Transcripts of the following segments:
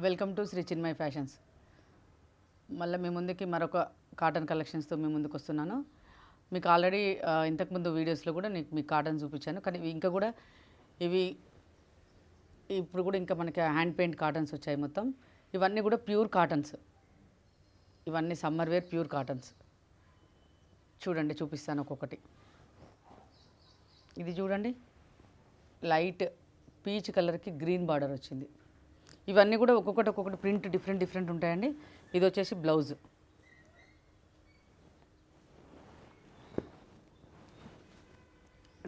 Welcome to Shri Chinmay fashions. మళ్ళీ మీ ముందుకి మరొక కాటన్ కలెక్షన్స్తో మీ ముందుకు వస్తున్నాను. మీకు ఆల్రెడీ ఇంతకుముందు వీడియోస్లో కూడా మీకు కాటన్ చూపించాను, కానీ ఇంకా కూడా ఇవి ఇప్పుడు కూడా ఇంకా మనకి హ్యాండ్ పెయింట్ కాటన్స్ వచ్చాయి. మొత్తం ఇవన్నీ కూడా ప్యూర్ కాటన్స్, ఇవన్నీ సమ్మర్ వేర్ ప్యూర్ కాటన్స్. చూడండి, చూపిస్తాను ఒక్కొక్కటి. ఇది చూడండి, లైట్ పీచ్ కలర్కి గ్రీన్ బార్డర్ వచ్చింది. ఇవన్నీ కూడా ఒక్కొక్కటి ప్రింట్ డిఫరెంట్ ఉంటాయండి. ఇది వచ్చేసి బ్లౌజ్.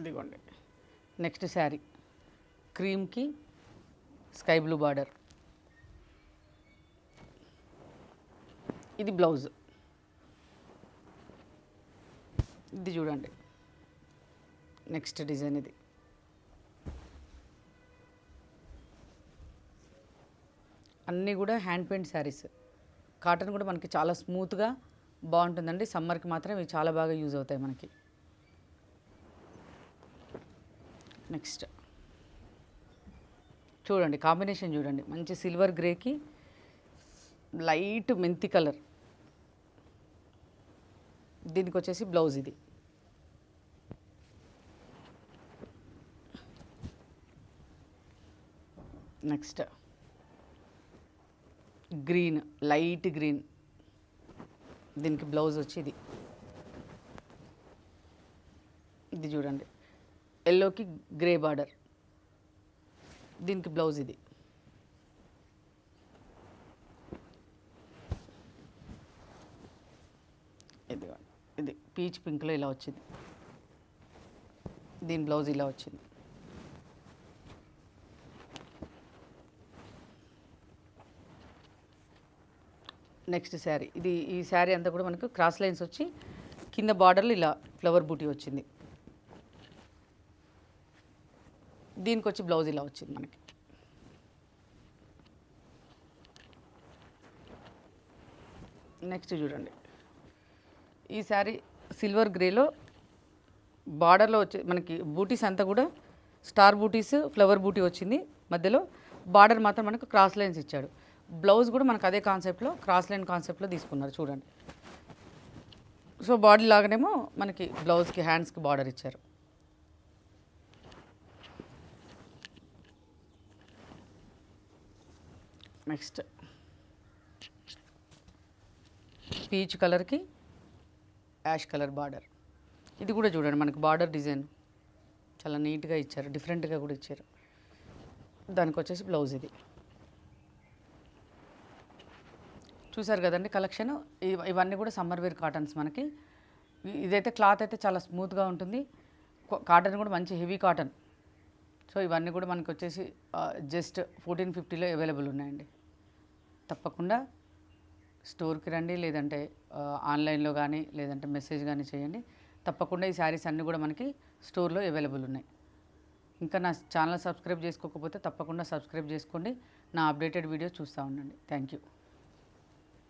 ఇదిగోండి, నెక్స్ట్ శారీ క్రీమ్కి స్కై బ్లూ బార్డర్. ఇది బ్లౌజ్. ఇది చూడండి, నెక్స్ట్ డిజైన్. ఇది అన్నీ కూడా హ్యాండ్ పెయింట్ శారీస్. కాటన్ కూడా మనకి చాలా స్మూత్గా బాగుంటుందండి. సమ్మర్కి మాత్రం ఇవి చాలా బాగా యూజ్ అవుతాయి మనకి. నెక్స్ట్ చూడండి, కాంబినేషన్ చూడండి, మంచి సిల్వర్ గ్రేకి లైట్ మెంతి కలర్. దీనికి వచ్చేసి బ్లౌజ్. ఇది నెక్స్ట్ గ్రీన్, లైట్ గ్రీన్, దీనికి బ్లౌజ్ వచ్చి ఇది. ఇది చూడండి, ఎల్లోకి గ్రే బార్డర్, దీనికి బ్లౌజ్. ఇది ఇది పీచ్ పింక్లో ఇలా వచ్చింది, దీని బ్లౌజ్ ఇలా వచ్చింది. నెక్స్ట్ శారీ. ఈ శారీ అంతా కూడా మనకు క్రాస్ లైన్స్ వచ్చి కింద బార్డర్లో ఇలా ఫ్లవర్ బూటీ వచ్చింది. దీనికి వచ్చి బ్లౌజ్ ఇలా వచ్చింది మనకి. నెక్స్ట్ చూడండి, ఈ శారీ సిల్వర్ గ్రేలో బార్డర్లో వచ్చి మనకి బూటీస్ అంతా కూడా స్టార్ బూటీస్, ఫ్లవర్ బూటీ వచ్చింది. మధ్యలో బార్డర్ మాత్రం మనకు క్రాస్ లైన్స్ ఇచ్చాడు. బ్లౌజ్ కూడా మనకు అదే కాన్సెప్ట్లో, క్రాస్ లైన్ కాన్సెప్ట్లో తీసుకున్నారు చూడండి. సో బాడీ లాగానేమో మనకి బ్లౌజ్కి హ్యాండ్స్కి బార్డర్ ఇచ్చారు. నెక్స్ట్ పీచ్ కలర్కి యాష్ కలర్ బార్డర్. ఇది కూడా చూడండి, మనకి బార్డర్ డిజైన్ చాలా నీట్గా ఇచ్చారు, డిఫరెంట్గా కూడా ఇచ్చారు. దానికి వచ్చేసి బ్లౌజ్. ఇది చూసారు కదండి కలెక్షన్. ఇవన్నీ కూడా సమ్మర్ వేర్ కాటన్స్ మనకి. ఇదైతే క్లాత్ అయితే చాలా స్మూత్గా ఉంటుంది. కాటన్ కూడా మంచి హెవీ కాటన్. సో ఇవన్నీ కూడా మనకి వచ్చేసి జస్ట్ 1450లో అవైలబుల్ ఉన్నాయండి. తప్పకుండా స్టోర్కి రండి, లేదంటే ఆన్లైన్లో కానీ లేదంటే మెసేజ్ కానీ చేయండి. తప్పకుండా ఈ శారీస్ అన్నీ కూడా మనకి స్టోర్లో అవైలబుల్ ఉన్నాయి. ఇంకా నా ఛానల్ సబ్స్క్రైబ్ చేసుకోకపోతే తప్పకుండా సబ్స్క్రైబ్ చేసుకోండి. నా అప్డేటెడ్ వీడియో చూస్తూ ఉండండి. Thank you.